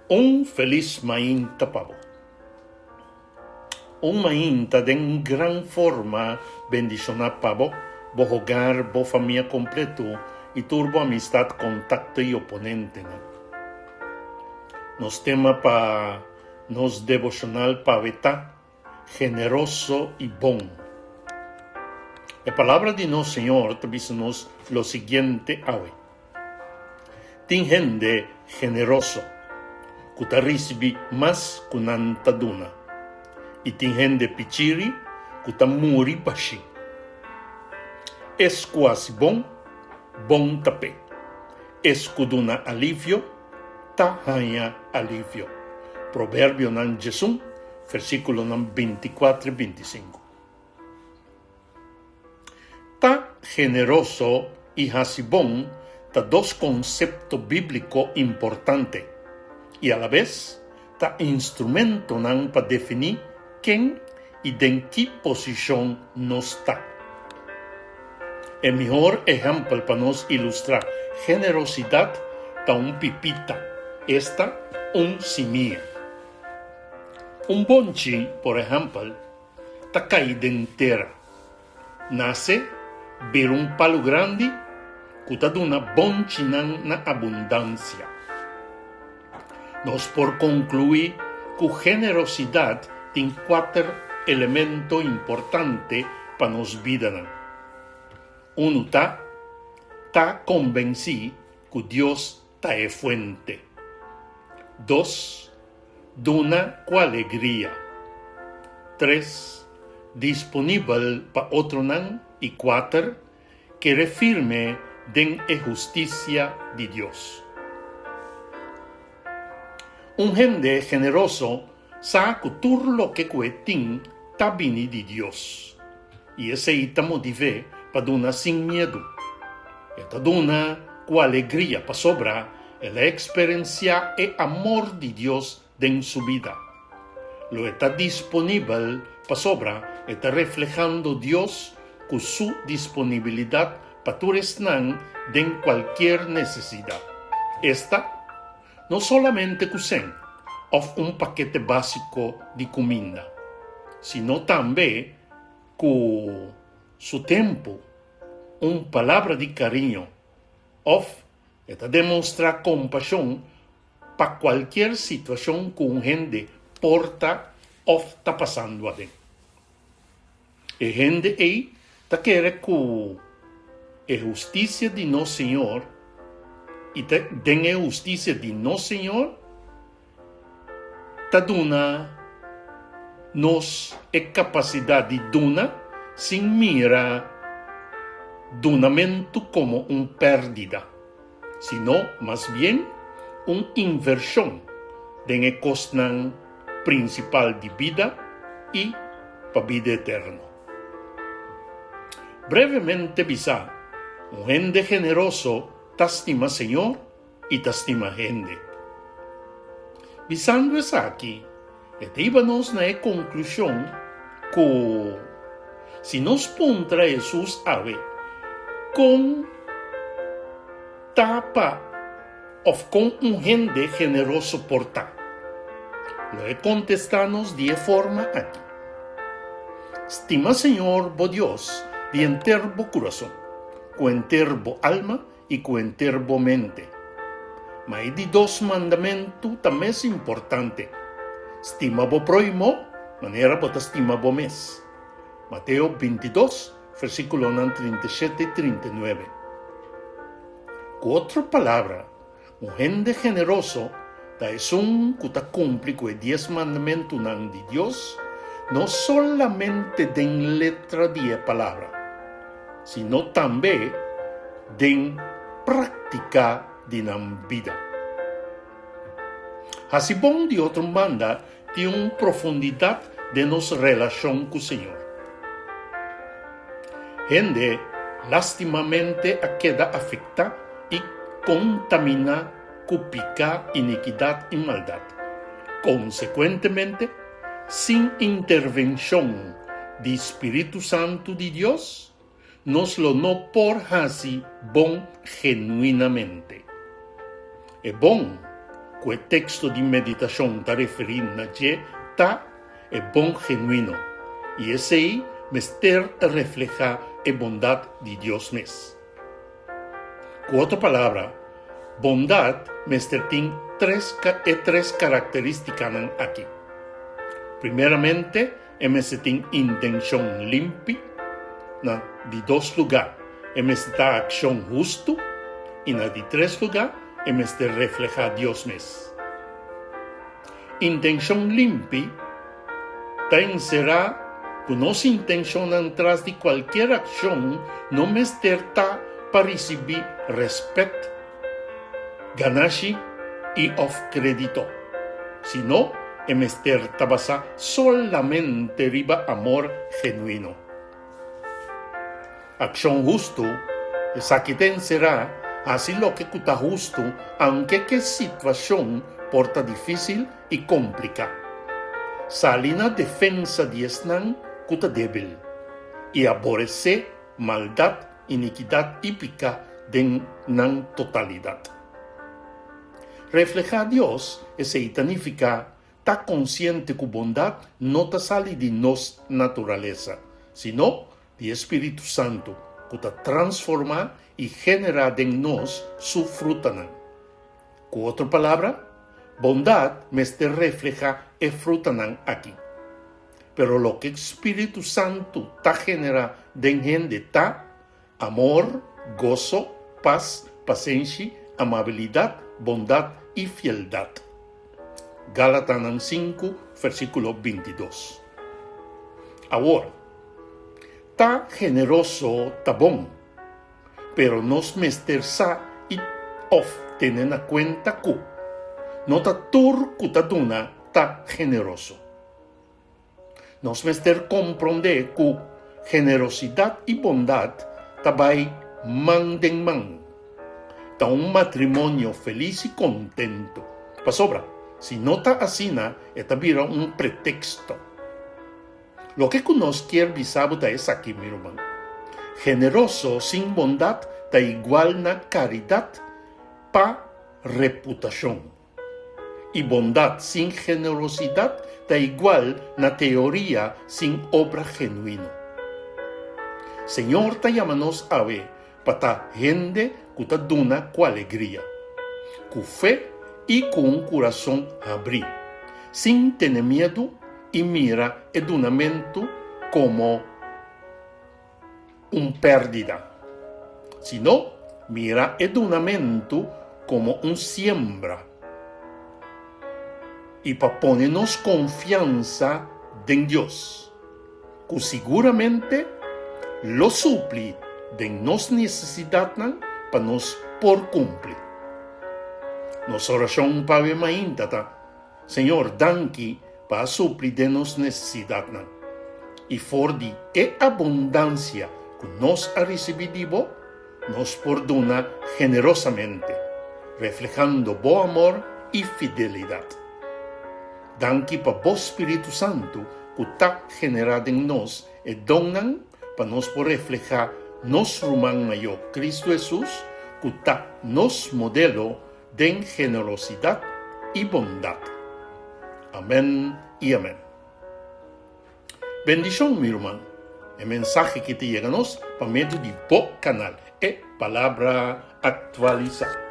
Un feliz mainta pavo. Un mainta den gran forma bendicionar pavo, bo hogar, bo familia completo y turbo amistad, contacto y oponente. Nos tema pa nos devocional paveta, generoso y bon. La palabra de nos Señor te dice-nos lo siguiente hoy. Tin gente generoso, kuta risibi mas kunanta duna. Y tin gente pichiri, kuta muri pashi. Es quasi bon tape. Es kuduna alivio, ta hanya alivio. Proverbio nan Jesús, versículo nan 24 y 25. Ta generoso y hasibón, ta dos conceptos bíblicos importantes y a la vez ta instrumento nan para definir quién y en qué posición nos está. El mejor ejemplo para nos ilustrar generosidad ta un pipita, esta un simia. Un bonchi, por ejemplo, ta caída entera. Nace ver un palo grande, kuta duna bonchi na abundancia. Nos por concluir que generosidad tiene 4 elementos importantes para nos vida. Uno ta convencido que Dios ta es fuente. 2, duna con alegría. 3, disponible para otro nan. Y 4, que refirme den justicia de Dios. Un gente generoso sabe que todo lo que cuetin está vini de Dios. Y ese ita motive para duna sin miedo. Esta duna con alegría para sobrar la experiencia y amor de Dios en su vida. Lo está disponible para sobrar, está reflejando Dios con su disponibilidad para tu resnan en cualquier necesidad. Esta no solamente cusen of un paquete básico de comida, sino también con su tiempo, una palabra de cariño, of esta demonstra compasión para cualquier situación que un gente porta o está pasando adentro. El gente ahí ta quiere que la justicia de no Señor y den la justicia de no Señor ta duna nos capacidad de duna sin mira donamento como un pérdida, sino más bien una inversión en el cosnan principal de vida y para vida eterna. Brevemente bisa, un gente generoso tastima Señor y tastima gente. Visando eso aquí, íbamos a la conclusión que si nos pondrá Jesús ave con tapa o con un gente generoso portar, lo he contestados de forma aquí. Estima Señor, bo Dios, de enterbo corazón, con enterbo alma y con enterbo mente. Mas hay de 2 mandamentos también es importante. Estima bo prójimo, manera bota estima bo mes. Mateo 22, versículo 37 y 39. Con otra palabra, un gente generoso es un que cumple con 10 mandamentos de Dios, no solamente en letra de palabra, sino también en práctica de la vida. Así bon de otra banda tiene una profundidad de nuestra relación con el Señor. Gente lastimamente queda afectada y contamina con pecado, iniquidad y maldad. Consecuentemente, sin intervención del Espíritu Santo de Dios, nos lo no por así bon genuinamente. Es bon que texto de meditação está referindo a que tá é bom genuíno, e esse aí mester refleja a bondade de Deus mesmo. Com outra palavra, bondade mester tem três características aqui. Primeiramente, mester tem intenção limpa, de dois lugares, mester está ação justo, e de três lugares, mester refleja Deus mesmo. Intenção limpa será que nossa intenção atrás de qualquer ação não mester está para receber respeito, ganancia e of crédito, sino mester está basado solamente riba amor genuíno. Ação justo, essa que será assim lo que está justo, aunque que situação porta difícil e complicada. Sali na defensa de esnan kuta débil e aborrecer maldade, iniquidade e pecado na totalidade. Reflejar Deus significa estar consciente que bondade não está sali de nossa natureza, sino de Espírito Santo, que está transforma e genera em nós su fruta. Com outra palavra, bondade meste refleja e fruta aqui. Pero lo que Espírito Santo está genera en gente está amor, gozo, paz, paciencia, amabilidad, bondad y fieldad. Gálatas 5, versículo 22. Ahora, está generoso, está bom, pero nos mestersa y of tener en cuenta que no está turcutaduna está generoso. Nos mester comprender que generosidade e bondade também mão em mão. Está matrimônio feliz e contento. Para sobra, se não está assim, vira pretexto. Lo que nós quer visar é aqui, meu irmão. Generoso sem bondade está igual na caridade para reputação. E bondade sem generosidade está igual na teoria sem obra genuína. Senhor está chamando-nos a ver para gente que está dando com alegria, com fé e com coração abrir, sem ter medo e mira o donamento como pérdida, sino mira o donamento como siembra. E para ponernos confiança em Deus, que seguramente lo supli de nossa necessidade para nos por cumprir. Nossa oração para ainda tá, Senhor, danke para suplir de nossa necessidade e for de abundância que nós recebemos, nos perdona generosamente, reflejando bom amor e fidelidade. Danke para o Espírito Santo que está generado em nós e donan para nós por reflejar nosso irmão maior Cristo Jesus que está nosso modelo de generosidade e bondade. Amém e amém. Bendição, meu irmão. O mensagem que te chega a nós por meio de bom canal é Palavra Atualizada.